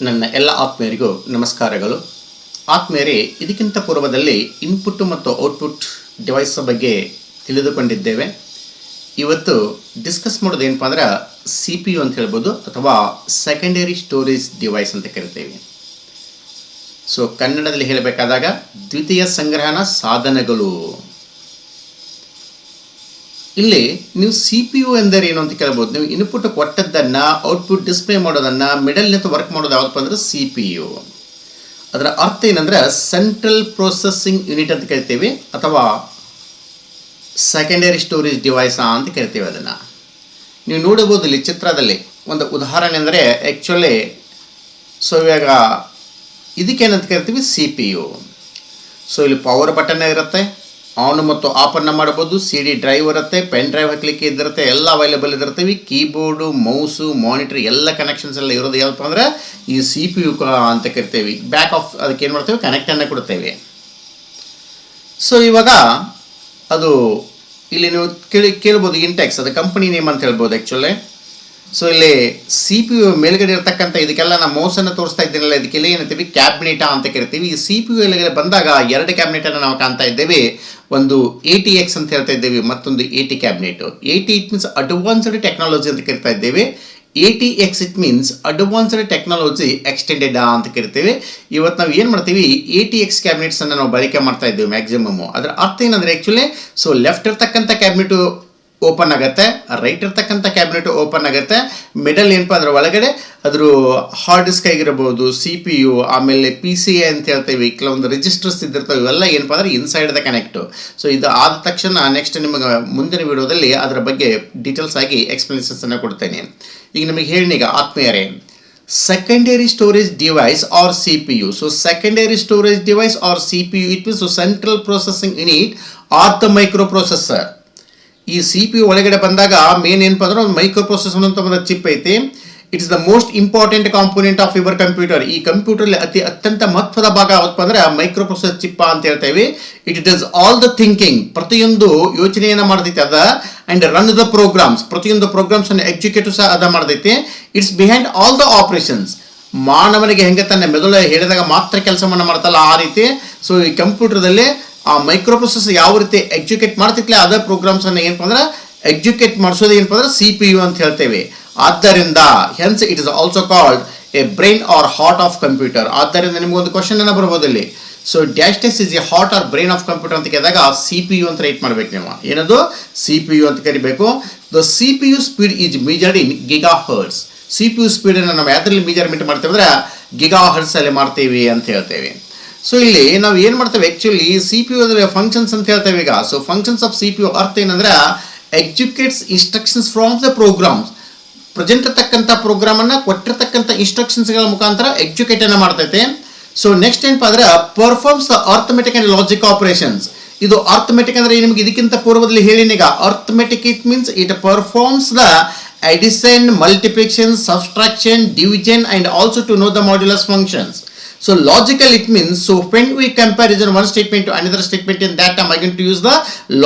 ನನ್ನ ಎಲ್ಲ ಆತ್ಮೀಯರಿಗೂ ನಮಸ್ಕಾರಗಳು. ಆತ್ಮೀಯರೇ, ಇದಕ್ಕಿಂತ ಪೂರ್ವದಲ್ಲಿ ಇನ್ಪುಟ್ ಮತ್ತು ಔಟ್ಪುಟ್ ಡಿವೈಸ್ ಬಗ್ಗೆ ತಿಳಿದುಕೊಂಡಿದ್ದೇವೆ. ಇವತ್ತು ಡಿಸ್ಕಸ್ ಮಾಡೋದು ಏನಪ್ಪ ಅಂದ್ರೆ ಸಿ ಪಿ ಯು ಅಂತ ಹೇಳ್ಬೋದು, ಅಥವಾ ಸೆಕೆಂಡರಿ ಸ್ಟೋರೇಜ್ ಡಿವೈಸ್ ಅಂತ ಕರಿತೇವೆ. ಸೊ ಕನ್ನಡದಲ್ಲಿ ಹೇಳಬೇಕಾದಾಗ ದ್ವಿತೀಯ ಸಂಗ್ರಹಣಾ ಸಾಧನಗಳು. ಇಲ್ಲಿ ನೀವು ಸಿ ಪಿ ಯು ಎಂದರೆ ಏನು ಅಂತ ಕೇಳ್ಬೋದು. ನೀವು ಇನ್ಪುಟ್ ಕೊಟ್ಟದ್ದನ್ನು ಔಟ್ಪುಟ್ ಡಿಸ್ಪ್ಲೇ ಮಾಡೋದನ್ನು ಮಿಡಲ್ ನಿಂತು ವರ್ಕ್ ಮಾಡೋದು ಯಾವತ್ತಪ್ಪ ಅಂದ್ರೆ ಸಿ ಪಿ ಯು. ಅದರ ಅರ್ಥ ಏನಂದ್ರೆ ಸೆಂಟ್ರಲ್ ಪ್ರೊಸೆಸಿಂಗ್ ಯೂನಿಟ್ ಅಂತ ಕರಿತೀವಿ, ಅಥವಾ ಸೆಕೆಂಡರಿ ಸ್ಟೋರೇಜ್ ಡಿವೈಸ್ ಅಂತ ಕರಿತೀವಿ. ಅದನ್ನು ನೀವು ನೋಡಬಹುದು ಇಲ್ಲಿ ಚಿತ್ರದಲ್ಲಿ. ಒಂದು ಉದಾಹರಣೆ ಅಂದರೆ ಆ್ಯಕ್ಚುಲಿ ಇವಾಗ ಇದಕ್ಕೇನಂತ ಕರಿತೀವಿ, ಸಿ ಪಿ ಯು. ಸೊ ಇಲ್ಲಿ ಪವರ್ ಬಟನ್ ಇರುತ್ತೆ, ಆನ್ ಮತ್ತು ಆಫನ್ನು ಮಾಡ್ಬೋದು. ಸಿ ಡಿ ಡ್ರೈವ್ ಇರುತ್ತೆ, ಪೆನ್ ಡ್ರೈವ್ ಹಾಕ್ಲಿಕ್ಕೆ ಇದಿರುತ್ತೆ, ಎಲ್ಲ ಅವೈಲೇಬಲ್ ಇದಿರ್ತೀವಿ. ಕೀಬೋರ್ಡು, ಮೌಸು, ಮಾನಿಟರ್ ಎಲ್ಲ ಕನೆಕ್ಷನ್ಸ್ ಎಲ್ಲ ಇರೋದು ಯಾವಪ್ಪ ಅಂದ್ರೆ ಈ ಸಿ ಪಿ ಯು ಅಂತ ಕರಿತೇವೆ. ಬ್ಯಾಕ್ ಆಫ್ ಅದಕ್ಕೆ ಏನು ಮಾಡ್ತೇವೆ, ಕನೆಕ್ಟನ್ನು ಕೊಡ್ತೇವೆ. ಸೊ ಇವಾಗ ಅದು ಇಲ್ಲಿ ನೀವು ಕೇಳ್ಬೋದು ಇಂಟೆಕ್ಸ್, ಅದು ಕಂಪನಿ ನೇಮ್ ಅಂತ ಹೇಳ್ಬೋದು ಆ್ಯಕ್ಚುಲಿ. ಸೊ ಇಲ್ಲಿ ಸಿ ಪಿ ಯು ಮೇಲ್ಗಡೆ ಇರ್ತಕ್ಕಂಥ ಇದಕ್ಕೆಲ್ಲ ನಾವು ಮೌಸನ್ನು ತೋರಿಸ್ತಾ ಇದ್ದೀನಲ್ಲ, ಇದಕ್ಕೆಲ್ಲ ಏನಂತೀವಿ, ಕ್ಯಾಬಿನೆಟ ಅಂತ ಕರಿತೀವಿ. ಈ ಸಿ ಪಿ ಯು ಎಲ್ಲಿಗೆ ಬಂದಾಗ ಎರಡು ಕ್ಯಾಬಿನೆಟನ್ನು ನಾವು ಕಾಣ್ತಾ ಇದ್ದೇವೆ. ಒಂದು ATX ಅಂತ ಹೇಳ್ತಾ ಇದ್ದೇವೆ, ಮತ್ತೊಂದು AT cabinet. AT it means advanced technology ಅಂತ ಕರಿತಾ ಇದ್ದೇವೆ. ATX it means advanced technology extended ಅಂತ ಕರಿತೇವೆ. ಇವತ್ತು ನಾವು ಏನು ಮಾಡ್ತೀವಿ, ATX ಕ್ಯಾಬಿನೆಟ್ಸನ್ನು ನಾವು ಬಳಕೆ ಮಾಡ್ತಾ ಇದ್ದೇವೆ ಮ್ಯಾಕ್ಸಿಮಮ್. ಅದರ ಅರ್ಥ ಏನಂದರೆ ಆ್ಯಕ್ಚುಲಿ ಸೊ ಲೆಫ್ಟ್ ಇರ್ತಕ್ಕಂಥ ಕ್ಯಾಬಿನೆಟು ಓಪನ್ ಆಗುತ್ತೆ, ರೈಟ್ ಇರ್ತಕ್ಕಂಥ ಕ್ಯಾಬಿನೆಟ್ ಓಪನ್ ಆಗುತ್ತೆ. ಮಿಡಲ್ ಏನಪ್ಪ ಅಂದ್ರೆ ಒಳಗಡೆ ಅದ್ರ ಹಾರ್ಡ್ ಡಿಸ್ಕ್ ಆಗಿರ್ಬೋದು, ಸಿ ಪಿ ಯು, ಆಮೇಲೆ PCI ಅಂತ ಹೇಳ್ತೇವೆ, ಕೆಲವೊಂದು ರಿಜಿಸ್ಟರ್ಸ್ ಇದ್ದಿರ್ತವೆ. ಇವೆಲ್ಲ ಏನಪ್ಪ ಅಂದ್ರೆ ಇನ್ಸೈಡ್ ದ ಕನೆಕ್ಟು. ಸೊ ಇದು ಆದ ತಕ್ಷಣ ನೆಕ್ಸ್ಟ್ ನಿಮಗೆ ಮುಂದಿನ ವಿಡಿಯೋದಲ್ಲಿ ಅದರ ಬಗ್ಗೆ ಡೀಟೇಲ್ಸ್ ಆಗಿ ಎಕ್ಸ್ಪ್ಲನೇಷನ್ಸನ್ನು ಕೊಡ್ತೇನೆ. ಈಗ ನಿಮಗೆ ಹೇಳಿನೀಗ ಆತ್ಮೀಯರೇ, secondary storage device or CPU. So secondary storage device or CPU, it means so central processing unit or the microprocessor. ಈ ಸಿ ಪಿ ಯು ಒಳಗಡೆ ಬಂದಾಗ ಮೇನ್ ಏನಪ್ಪ ಅಂದ್ರೆ ಒಂದು ಮೈಕ್ರೋ ಪ್ರೊಸೆಸರ್ ಅಂತ ಒಂದು ಚಿಪ್ ಐತಿ. It's the most important component of your computer. ಈ ಕಂಪ್ಯೂಟರ್ಲಿ ಅತ್ಯಂತ ಮಹತ್ವದ ಭಾಗ ಯಾವತ್ತಪ್ಪ ಅಂದ್ರೆ ಮೈಕ್ರೋ ಪ್ರೊಸೆಸರ್ ಚಿಪ್ ಅಂತ ಹೇಳ್ತೇವೆ. It does all the thinking, ಪ್ರತಿಯೊಂದು ಯೋಚನೆಯನ್ನು ಮಾಡ್ತೈತೆ ಅದ. ಅಂಡ್ ರನ್ ದ ಪ್ರೋಗ್ರಾಮ್ಸ್, ಪ್ರತಿಯೊಂದು ಪ್ರೋಗ್ರಾಮ್ಸ್ ಅನ್ನು ಎಕ್ಸಿಕ್ಯೂಟಿವ್ ಸಹ ಅದ ಮಾಡ್ತೈತಿ. It's behind all the operations. ಮಾನವನಿಗೆ ಹೆಂಗೆ ತನ್ನ ಮೆದುಳು ಹೇಳಿದಾಗ ಮಾತ್ರ ಕೆಲಸವನ್ನು ಮಾಡ್ತಲ್ಲ ಆ ರೀತಿ. ಸೊ ಈ ಕಂಪ್ಯೂಟರ್ದಲ್ಲಿ ಆ ಮೈಕ್ರೋ ಪ್ರೊಸೆಸರ್ ಯಾವ ರೀತಿ ಎಕ್ಸಿಕ್ಯೂಟ್ ಮಾಡ್ತಿತ್ತಲ್ಲ ಅದೇ ಪ್ರೋಗ್ರಾಮ್ಸನ್ನು ಏನಪ್ಪ ಅಂದ್ರೆ ಎಕ್ಸಿಕ್ಯೂಟ್ ಮಾಡಿಸೋದು ಏನಪ್ಪ ಅಂದ್ರೆ ಸಿ ಪಿ ಯು ಅಂತ ಹೇಳ್ತೇವೆ. ಆದ್ದರಿಂದ hence it is also called a brain or heart of computer. ಆದ್ದರಿಂದ ನಿಮಗೊಂದು ಕ್ವಶನ್ ಅನ್ನ ಬರ್ಬೋದು ಇಲ್ಲಿ. ಸೊ ಡ್ಯಾಶ್ ಟೆಸ್ is a heart or brain of computer ಅಂತ ಕೇಳಿದಾಗ ಸಿ ಪಿ ಯು ಅಂತ ರೈಟ್ ಮಾಡ್ಬೇಕು ನೀವು. ಏನದು ಸಿ ಪಿ ಯು ಅಂತ ಕರಿಬೇಕು. The C P U speed is measured in gigahertz. C P U ಸ್ಪೀಡನ್ನು ನಾವು ಯಾವ್ದ್ರಲ್ಲಿ ಮೆಜರ್ಮೆಂಟ್ ಮಾಡ್ತೇವೆ ಅಂದ್ರೆ ಗಿಗಾ ಹರ್ಟ್ಸ್ ಅಲ್ಲಿ ಮಾಡ್ತೇವೆ ಅಂತ ಹೇಳ್ತೇವೆ. ಸೊ ಇಲ್ಲಿ ನಾವು ಏನು ಮಾಡ್ತೇವೆ, ಆ್ಯಕ್ಚುಲಿ ಸಿ ಪಿ ಯು ಅಂದರೆ ಫಂಕ್ಷನ್ಸ್ ಅಂತ ಹೇಳ್ತೇವೆ ಈಗ. So functions of C P U ಅರ್ಥ ಏನಂದ್ರೆ executes instructions from the programs. Present ಇರ್ತಕ್ಕಂಥ ಪ್ರೋಗ್ರಾಮನ್ನು ಕೊಟ್ಟಿರ್ತಕ್ಕಂಥ ಇನ್ಸ್ಟ್ರಕ್ಷನ್ಸ್ಗಳ ಮುಖಾಂತರ ಎಕ್ಸಿಕ್ಯೂಟನ್ನು ಮಾಡ್ತೈತೆ. ಸೊ ನೆಕ್ಸ್ಟ್ ಏನಪ್ಪ ಅಂದ್ರೆ performs the arithmetic and logic operations. ಇದು ಅರ್ಥಮೆಟಿಕ್ ಅಂದರೆ ನಿಮಗೆ ಇದಕ್ಕಿಂತ ಪೂರ್ವದಲ್ಲಿ ಹೇಳಿನೀಗ. Arithmetic it means it performs the addition, multiplication, subtraction, division, and also to know the modulus functions. So logical it means, so when we comparison one statement to another statement, in that time I going to use the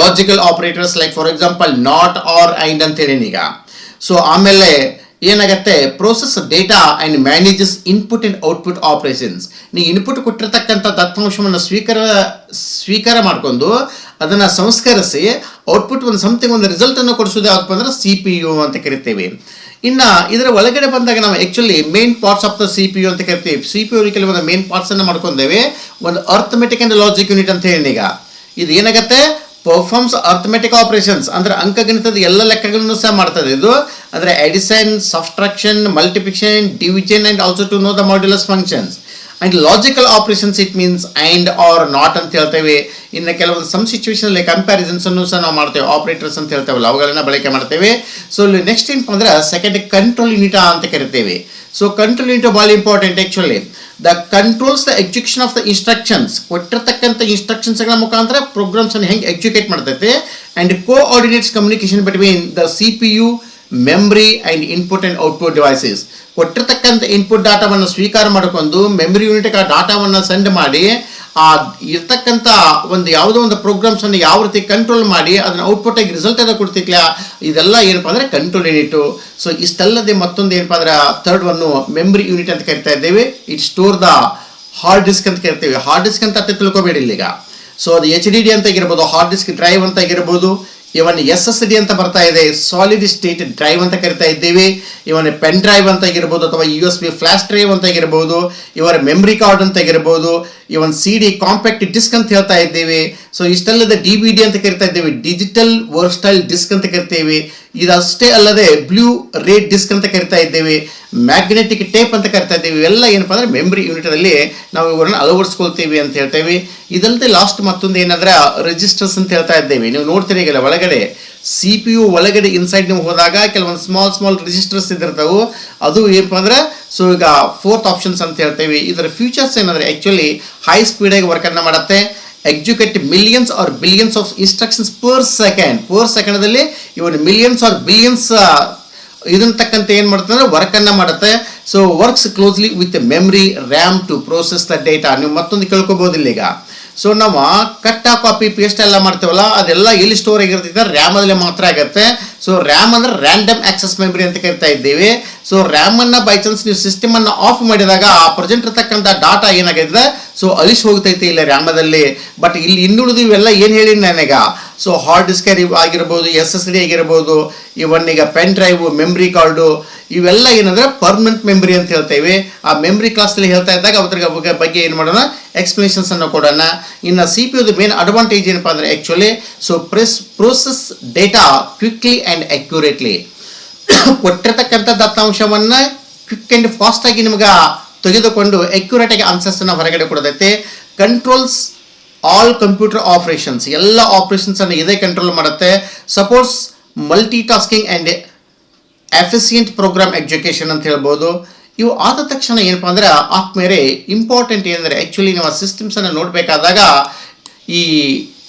logical operators like for example not, or, and ಅಂತ ಹೇಳಿನೀಗ. So ಆಮೇಲೆ ಏನಾಗುತ್ತೆ, process data and manages input and output operations. ನೀವು input ಕೊಟ್ಟಿರ್ತಕ್ಕಂಥ ದತ್ತಾಂಶವನ್ನು ಸ್ವೀಕಾರ ಮಾಡಿಕೊಂಡು ಅದನ್ನು ಸಂಸ್ಕರಿಸಿ ಔಟ್ಪುಟ್ ಒಂದು ಸಮಥಿಂಗ್ ಒಂದು ರಿಸಲ್ಟನ್ನು ಕೊಡಿಸೋದು ಯಾವಪ್ಪ ಅಂದ್ರೆ ಸಿ ಪಿ ಯು ಅಂತ ಕರಿತೇವೆ. ಇನ್ನು ಇದರ ಒಳಗಡೆ ಬಂದಾಗ ನಾವು actually main parts of the C P U ಅಂತ ಕರಿತೀವಿ. ಸಿ ಪಿ ಯು ಕೆಲವೊಂದು ಮೇನ್ ಪಾರ್ಟ್ಸನ್ನು ಮಾಡ್ಕೊಂಡೇವೆ. ಒಂದು ಅರ್ಥಮೆಟಿಕ್ ಆ್ಯಂಡ್ ಲಾಜಿಕ್ ಯೂನಿಟ್ ಅಂತ ಹೇಳಿನೀಗ. ಇದು ಏನಾಗುತ್ತೆ, ಪರ್ಫಾರ್ಮ್ಸ್ ಅರ್ಥಮೆಟಿಕ್ ಆಪರೇಷನ್ಸ್ ಅಂದರೆ ಅಂಕಗಣಿತದ ಎಲ್ಲ ಲೆಕ್ಕಗಳನ್ನು ಸಹ ಮಾಡ್ತದೆ ಇದು. ಅಂದರೆ addition, subtraction, multiplication, division and also to know the modulus functions. And logical operations it means and or not ಅಂತ ಹೇಳ್ತೇವೆ. ಇನ್ನು ಕೆಲವೊಂದು ಸಮ್ ಸಿಚುವೇಷನಲ್ಲಿ ಕಂಪ್ಯಾರಿಸನ್ಸನ್ನು ಸಹ ನಾವು ಮಾಡ್ತೇವೆ, ಆಪರೇಟರ್ಸ್ ಅಂತ ಹೇಳ್ತೇವಲ್ಲ ಅವುಗಳನ್ನ ಬಳಕೆ ಮಾಡ್ತೇವೆ. ಸೊ ಇಲ್ಲಿ ನೆಕ್ಸ್ಟ್ ಏನಪ್ಪ ಅಂದ್ರೆ ಸೆಕೆಂಡ್ ಕಂಟ್ರೋಲ್ ಯೂನಿಟ್ ಅಂತ ಕರಿತೇವೆ. ಸೊ ಕಂಟ್ರೋಲ್ ಯೂನಿಟ್ ಭಾಳ important actually. The controls the execution of the instructions. ಕೊಟ್ಟಿರ್ತಕ್ಕಂಥ ಇನ್ಸ್ಟ್ರಕ್ಷನ್ಸ್ಗಳ ಮುಖಾಂತರ ಪ್ರೋಗ್ರಾಮ್ಸನ್ನು ಹೆಂಗೆ ಎಕ್ಸಿಕ್ಯೂಟ್ ಮಾಡ್ತೈತೆ. And coordinates communication between the C P U, memory and input and output devices. ಕೊಟ್ಟಿರ್ತಕ್ಕಂಥ ಇನ್ಪುಟ್ ಡಾಟಾವನ್ನು ಸ್ವೀಕಾರ ಮಾಡಿಕೊಂಡು ಮೆಮರಿ ಯೂನಿಟ್ಗೆ ಆ ಡಾಟಾವನ್ನು ಸೆಂಡ್ ಮಾಡಿ ಆ ಇರ್ತಕ್ಕಂಥ ಒಂದು ಯಾವುದೋ ಒಂದು ಪ್ರೋಗ್ರಾಮ್ಸನ್ನು ಯಾವ ರೀತಿ ಕಂಟ್ರೋಲ್ ಮಾಡಿ ಅದನ್ನು ಔಟ್ಪುಟ್ ಆಗಿ ರಿಸಲ್ಟ್ ಅನ್ನು ಕೊಡ್ತಿಕ್ಲ, ಇದೆಲ್ಲ ಏನಪ್ಪ ಅಂದರೆ ಕಂಟ್ರೋಲ್ ಯೂನಿಟು. ಸೊ ಇಷ್ಟಲ್ಲದೆ ಮತ್ತೊಂದು ಏನಪ್ಪ ಅಂದ್ರೆ ಥರ್ಡ್ ಒನ್ನು ಮೆಮರಿ ಯೂನಿಟ್ ಅಂತ ಕರಿತಾ ಇದ್ದೇವೆ. It store the hard disk ಅಂತ ಕರಿತೇವೆ. ಹಾರ್ಡ್ ಡಿಸ್ಕ್ ಅಂತ ತಿಳ್ಕೊಬೇಡಿ ಇಲ್ಲಿಗ. ಸೊ ಅದು HDD ಅಂತ ಆಗಿರ್ಬೋದು, ಹಾರ್ಡ್ ಡಿಸ್ಕ್ ಡ್ರೈವ್ ಅಂತ ಆಗಿರ್ಬೋದು, ಇವನ್ SSD ಅಂತ ಬರ್ತಾ ಇದೆ, ಸಾಲಿಡ್ ಸ್ಟೇಟ್ ಡ್ರೈವ್ ಅಂತ ಕರಿತಾ ಇದ್ದೇವೆ. ಇವನ್ ಪೆನ್ ಡ್ರೈವ್ ಅಂತ ಆಗಿರ್ಬೋದು, ಅಥವಾ USB ಫ್ಲಾಶ್ ಡ್ರೈವ್ ಅಂತ ಆಗಿರ್ಬೋದು, ಇವರ ಮೆಮರಿ ಕಾರ್ಡ್ ಅಂತ ಆಗಿರ್ಬೋದು, ಇವನ್ CD ಕಾಂಪ್ಯಾಕ್ಟ್ ಡಿಸ್ಕ್ ಅಂತ ಹೇಳ್ತಾ ಇದ್ದೇವೆ. ಸೊ ಇಷ್ಟಲ್ಲದೆ DVD ಅಂತ ಕರಿತಾ ಇದ್ದೇವೆ, ಡಿಜಿಟಲ್ ವರ್ಸ್ಟೈಲ್ ಡಿಸ್ಕ್ ಅಂತ ಕರಿತೇವೆ. ಇದಷ್ಟೇ ಅಲ್ಲದೆ ಬ್ಲೂ ರೇ ಡಿಸ್ಕ್ ಅಂತ ಕರಿತಾ ಇದ್ದೇವೆ, ಮ್ಯಾಗ್ನೆಟಿಕ್ ಟೇಪ್ ಅಂತ ಕರಿತಾ ಇದ್ದೇವೆ. ಇವೆಲ್ಲ ಏನಪ್ಪ ಅಂದರೆ ಮೆಮರಿ ಯೂನಿಟಲ್ಲಿ ನಾವು ಇವರನ್ನು ಅಳವಡಿಸ್ಕೊಳ್ತೀವಿ ಅಂತ ಹೇಳ್ತೇವೆ. ಇದಲ್ಲದೆ ಲಾಸ್ಟ್ ಮತ್ತೊಂದು ಏನಂದ್ರೆ ರಿಜಿಸ್ಟರ್ಸ್ ಅಂತ ಹೇಳ್ತಾ ಇದ್ದೇವೆ. ನೀವು ನೋಡ್ತೀರಿ ಈಗಲ್ಲ ಒಳಗಡೆ CPU ಒಳಗಡೆ ಇನ್ಸೈಡ್ ನೀವು ಹೋದಾಗ ಕೆಲವೊಂದು ಸ್ಮಾಲ್ ರಿಜಿಸ್ಟರ್ಸ್ ಇದ್ದಿರ್ತಾವೆ. ಅದು ಏನಪ್ಪ ಅಂದ್ರೆ ಸೊ ಈಗ ಫೋರ್ತ್ ಆಪ್ಷನ್ಸ್ ಅಂತ ಹೇಳ್ತೇವೆ. ಇದರ ಫ್ಯೂಚರ್ಸ್ ಏನಂದ್ರೆ ಆ್ಯಕ್ಚುಲಿ ಹೈ ಸ್ಪೀಡಾಗಿ ವರ್ಕನ್ನು ಮಾಡುತ್ತೆ, execute millions or billions of instructions per ಸೆಕೆಂಡ್ದಲ್ಲಿ ಇವನು ಮಿಲಿಯನ್ಸ್ ಆರ್ ಬಿಲಿಯನ್ಸ್ ಇದನ್ನ ತಕ್ಕಂತೆ ಏನು ಮಾಡುತ್ತೆ ಅಂದರೆ ವರ್ಕನ್ನು ಮಾಡುತ್ತೆ. So works closely with memory RAM to process the data. ನೀವು ಮತ್ತೊಂದು ಕೇಳ್ಕೊಬೋದಿಲ್ಲ ಈಗ. ಸೊ ನಾವು ಕಟ್ ಕಾಪಿ ಪೇಸ್ಟ್ ಎಲ್ಲ ಮಾಡ್ತೇವಲ್ಲ, ಅದೆಲ್ಲ ಎಲ್ಲಿ ಸ್ಟೋರ್ ಆಗಿರ್ತೈತೆ ರ್ಯಾಮಲ್ಲಿ ಮಾತ್ರ ಆಗುತ್ತೆ. ಸೊ ರ್ಯಾಮ್ ಅಂದರೆ ರ್ಯಾಂಡಮ್ ಆಕ್ಸೆಸ್ ಮೆಮರಿ ಅಂತ ಕರಿತಾ ಇದ್ದೇವೆ. ಸೊ ರ್ಯಾಮನ್ನು ಬೈ ಚಾನ್ಸ್ ನೀವು ಸಿಸ್ಟಮನ್ನು ಆಫ್ ಮಾಡಿದಾಗ ಆ ಪ್ರೆಸೆಂಟ್ ಇರ್ತಕ್ಕಂಥ ಡಾಟಾ ಏನಾಗಿದೆ ಸೊ ಅಳಿಸಿ ಹೋಗ್ತೈತೆ ಇಲ್ಲ ರ್ಯಾಮದಲ್ಲಿ. ಬಟ್ ಇಲ್ಲಿ ಇನ್ನುಳಿದು ಇವೆಲ್ಲ ಏನು ಹೇಳಿ ನನಗ, ಸೊ ಹಾರ್ಡ್ ಡಿಸ್ಕ್ ಆಗಿರ್ಬೋದು, SSD ಆಗಿರ್ಬೋದು, ಇವನ್ ಈಗ ಪೆನ್ ಡ್ರೈವ್, ಮೆಮ್ರಿ ಕಾರ್ಡು, ಇವೆಲ್ಲ ಏನಂದ್ರೆ ಪರ್ಮನೆಂಟ್ ಮೆಮರಿ ಅಂತ ಹೇಳ್ತೇವೆ. ಆ ಮೆಮರಿ ಕ್ಲಾಸಲ್ಲಿ ಹೇಳ್ತಾ ಇದ್ದಾಗ ಅದ್ರ ಬಗ್ಗೆ ಏನು ಮಾಡೋಣ, ಎಕ್ಸ್ಪ್ಲನೇಷನ್ಸ್ ಅನ್ನು ಕೊಡೋಣ. ಇನ್ನು CPU ಮೇನ್ ಅಡ್ವಾಂಟೇಜ್ ಏನಪ್ಪ ಅಂದರೆ actually so process data quickly and accurately. ಕೊಟ್ಟಿರ್ತಕ್ಕಂಥ ದತ್ತಾಂಶವನ್ನು ಕ್ವಿಕ್ ಆ್ಯಂಡ್ ಫಾಸ್ಟಾಗಿ ನಿಮ್ಗೆ ತೆಗೆದುಕೊಂಡು ಅಕ್ಯುರೇಟಾಗಿ ಆನ್ಸರ್ಸನ್ನು ಹೊರಗಡೆ ಕೊಡೋದೈತೆ. ಕಂಟ್ರೋಲ್ಸ್ ಆಲ್ ಕಂಪ್ಯೂಟರ್ ಆಪರೇಷನ್ಸ್, ಎಲ್ಲ ಆಪರೇಷನ್ಸನ್ನು ಇದೇ ಕಂಟ್ರೋಲ್ ಮಾಡುತ್ತೆ. Supports multitasking and efficient program execution ಅಂತ ಹೇಳ್ಬೋದು. ಇವು ಆದ ತಕ್ಷಣ ಏನಪ್ಪ ಅಂದರೆ ಆದ್ಮೇಲೆ ಇಂಪಾರ್ಟೆಂಟ್ ಏನಂದರೆ ಆ್ಯಕ್ಚುಲಿ ನೀವು ಆ ಸಿಸ್ಟಮ್ಸನ್ನು ನೋಡಬೇಕಾದಾಗ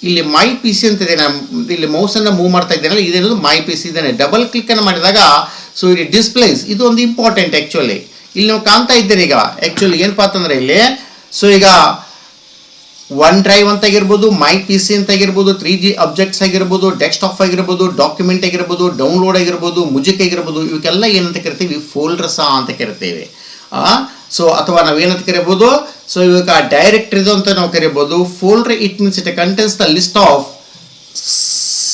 ಇಲ್ಲಿ ಮೈ PC ಅಂತ ಇದೆ, ನಾನು ಇಲ್ಲಿ ಮೌಸನ್ನು ಮೂವ್ ಮಾಡ್ತಾ ಇದ್ದೇನಲ್ಲ, ಇದೇನದು ಮೈ PC ಇದ್ದೇನೆ. ಡಬಲ್ ಕ್ಲಿಕ್ಕನ್ನು ಮಾಡಿದಾಗ ಸೊ ಇಲ್ಲಿ ಡಿಸ್ಪ್ಲೇಸ್ ಇದು ಒಂದು ಇಂಪಾರ್ಟೆಂಟ್ ಆ್ಯಕ್ಚುಲಿ. ಇಲ್ಲಿ ನಾವು ಕಾಣ್ತಾ ಇದ್ದೇನೆ ಈಗ ಆ್ಯಕ್ಚುಲಿ ಏನಪ್ಪ ಅಂತಂದರೆ ಇಲ್ಲಿ ಸೊ ಈಗ ಒನ್ ಡ್ರೈವ್ ಅಂತ ಆಗಿರ್ಬೋದು, ಮೈ PC ಅಂತ ಆಗಿರ್ಬೋದು, 3G ಅಬ್ಜೆಕ್ಟ್ಸ್ ಆಗಿರ್ಬೋದು, ಡೆಸ್ಕ್ಟಾಪ್ ಆಗಿರ್ಬೋದು, ಡಾಕ್ಯುಮೆಂಟ್ ಆಗಿರ್ಬೋದು, ಡೌನ್ಲೋಡ್ ಆಗಿರ್ಬೋದು, ಮುಜಿಕ್ ಆಗಿರ್ಬೋದು, ಇವಕ್ಕೆಲ್ಲ ಏನಂತ ಕರಿತೀವಿ, ಫೋಲ್ಡರ್ಸ ಅಂತ ಕರಿತೇವೆ. ಸೊ ಅಥವಾ ನಾವೇನಂತ ಕರಿಬೋದು, ಸೊ ಇವಾಗ ಡೈರೆಕ್ಟರಿದು ಅಂತ ನಾವು ಕರಿಬೋದು. Folder it means it contains the list of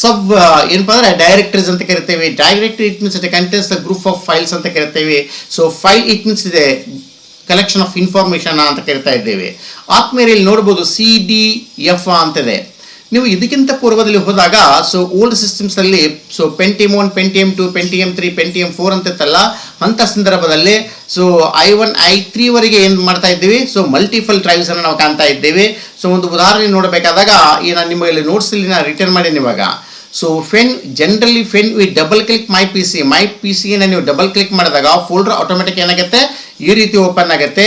ಸಬ್ ಏನಪ್ಪ ಅಂದರೆ ಡೈರೆಕ್ಟರೀಸ್ ಅಂತ ಕರಿತೇವೆ. Directory it means it contains the group of files ಅಂತ ಕರಿತೇವೆ. ಸೊ ಫೈಲ್ ಇಟ್ ಮೀನ್ಸ್ ಇದೆ ಕಲೆಕ್ಷನ್ ಆಫ್ ಇನ್ಫಾರ್ಮೇಷನ್ ಅಂತ ಕರಿತಾ ಇದ್ದೇವೆ. ಆದ್ಮೇಲೆ ಇಲ್ಲಿ ನೋಡ್ಬೋದು CDF ಅಂತಿದೆ. ನೀವು ಇದಕ್ಕಿಂತ ಪೂರ್ವದಲ್ಲಿ ಹೋದಾಗ ಸೊ ಓಲ್ಡ್ ಸಿಸ್ಟಮ್ಸಲ್ಲಿ so Pentium 1, Pentium 2, Pentium 3, Pentium 4 ಅಂತಿತ್ತಲ್ಲ, ಅಂಥ ಸಂದರ್ಭದಲ್ಲಿ ಸೊ I1, I3 ವರೆಗೆ ಏನು ಮಾಡ್ತಾ ಇದ್ದೀವಿ, ಸೊ ಮಲ್ಟಿಪಲ್ ಡ್ರೈವ್ಸನ್ನು ನಾವು ಕಾಣ್ತಾ ಇದ್ದೇವೆ. ಸೊ ಒಂದು ಉದಾಹರಣೆ ನೋಡಬೇಕಾದಾಗ ನಾನು ನಿಮಗೆ ನೋಟ್ಸಲ್ಲಿ ನಾನು ರಿಟರ್ನ್ ಮಾಡೀನಿ ಇವಾಗ. So generally we double click my ಪಿಸಿಯನ್ನು ನೀವು ಡಬಲ್ ಕ್ಲಿಕ್ ಮಾಡಿದಾಗ ಫೋಲ್ಡರ್ ಆಟೋಮೆಟಿಕ್ ಏನಾಗುತ್ತೆ ಈ ರೀತಿ ಓಪನ್ ಆಗುತ್ತೆ.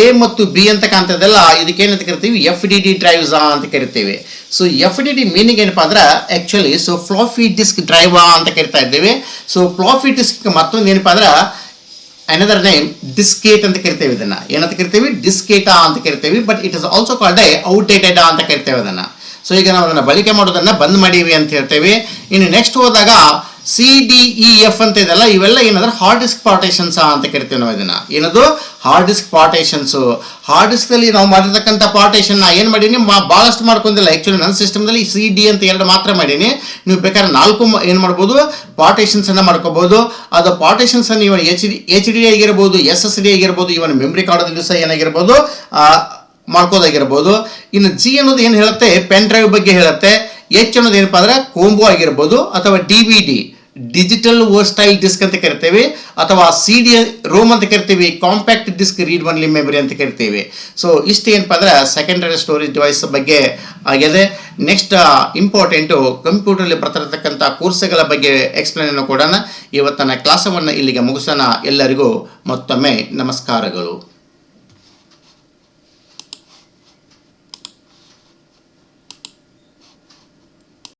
A ಮತ್ತು B ಅಂತ ಕಾಣ್ತದಲ್ಲ, ಇದಕ್ಕೇನಂತ ಕರಿತೀವಿ, FDD ಡ್ರೈವ್ಸ್ ಅಂತ ಕರಿತೀವಿ. ಸೊ FDD ಮೀನಿಂಗ್ ಏನಪ್ಪ ಅಂದ್ರೆ actually so floppy disk drive ಅಂತ ಕರಿತಾ ಇದ್ದೇವೆ. ಸೊ ಫ್ಲಾಫಿ ಡಿಸ್ಕ್ ಮತ್ತೊಂದು ಏನಪ್ಪ ಅಂದ್ರೆ ಅನದರ್ ನೇಮ್ ಡಿಸ್ಕೇಟ್ ಅಂತ ಕರಿತೇವೆ. ಇದನ್ನು ಏನಂತ ಕರಿತೀವಿ, ಡಿಸ್ಕೇಟಾ ಅಂತ ಕರಿತೇವೆ. But it is also called outdated ಅಂತ ಕರಿತೇವೆ ಅದನ್ನು. ಸೊ ಈಗ ನಾವು ಅದನ್ನು ಬಳಕೆ ಮಾಡೋದನ್ನು ಬಂದ್ ಮಾಡೀವಿ ಅಂತ ಹೇಳ್ತೇವೆ. ಇನ್ನು ನೆಕ್ಸ್ಟ್ ಹೋದಾಗ CDEF ಅಂತ ಇದೆಲ್ಲ, ಇವೆಲ್ಲ ಏನಂದ್ರೆ ಹಾರ್ಡ್ ಡಿಸ್ಕ್ ಪಾರ್ಟೇಷನ್ಸ್ ಅಂತ ಕರಿತೀವಿ ನಾವು. ಇದನ್ನು ಏನದು ಹಾರ್ಡ್ ಡಿಸ್ಕ್ ಪಾರ್ಟೇಷನ್ಸು. ಹಾರ್ಡ್ ಡಿಸ್ಕಲ್ಲಿ ನಾವು ಮಾಡಿರ್ತಕ್ಕಂಥ ಪಾರ್ಟೇಷನ್ ಏನು ಮಾಡೀನಿ, ಭಾಳಷ್ಟು ಮಾಡ್ಕೊಂಡಿಲ್ಲ. ಆ್ಯಕ್ಚುಲಿ ನನ್ನ ಸಿಸ್ಟಮ್ದಲ್ಲಿ CD ಅಂತ 2 ಮಾತ್ರ ಮಾಡೀನಿ. ನೀವು ಬೇಕಾದ್ರೆ 4 ಏನು ಮಾಡ್ಬೋದು, ಪಾರ್ಟೇಷನ್ಸನ್ನು ಮಾಡ್ಕೋಬೋದು. ಅದು ಪಾರ್ಟೇಷನ್ಸನ್ನು ಇವನ್ HD ಆಗಿರ್ಬೋದು, SSD ಆಗಿರ್ಬೋದು, ಇವನ್ ಮೆಮ್ರಿ ಕಾರ್ಡಲ್ಲಿ ಸಹ ಏನಾಗಿರ್ಬೋದು ಮಾಡ್ಕೋದಾಗಿರ್ಬೋದು. ಇನ್ನು G ಅನ್ನೋದು ಏನು ಹೇಳುತ್ತೆ, ಪೆನ್ ಡ್ರೈವ್ ಬಗ್ಗೆ ಹೇಳುತ್ತೆ. H ಅನ್ನೋದು ಏನಪ್ಪ ಅಂದ್ರೆ ಕೋಂಬೋ ಆಗಿರ್ಬೋದು, ಅಥವಾ DVD ಡಿಜಿಟಲ್ ವರ್ಸ್ಟೈಲ್ ಡಿಸ್ಕ್ ಅಂತ ಕರಿತೇವೆ, ಅಥವಾ CD ರೋಮ್ ಅಂತ ಕರಿತೀವಿ, compact disc read only memory ಅಂತ ಕರಿತೇವೆ. ಸೊ ಇಷ್ಟು ಏನಪ್ಪ ಅಂದ್ರೆ ಸೆಕೆಂಡರಿ ಸ್ಟೋರೇಜ್ ಡಿವೈಸ್ ಬಗ್ಗೆ ಆಗಿದೆ. ನೆಕ್ಸ್ಟ್ ಇಂಪಾರ್ಟೆಂಟು ಕಂಪ್ಯೂಟರ್ಲಿ ಬರ್ತಿರತಕ್ಕಂಥ ಕೋರ್ಸ್ಗಳ ಬಗ್ಗೆ ಎಕ್ಸ್ಪ್ಲೇನ್ ಕೊಡೋಣ. ಇವತ್ತಿನ ಕ್ಲಾಸವನ್ನು ಇಲ್ಲಿಗೆ ಮುಗಿಸೋಣ. ಎಲ್ಲರಿಗೂ ಮತ್ತೊಮ್ಮೆ ನಮಸ್ಕಾರಗಳು.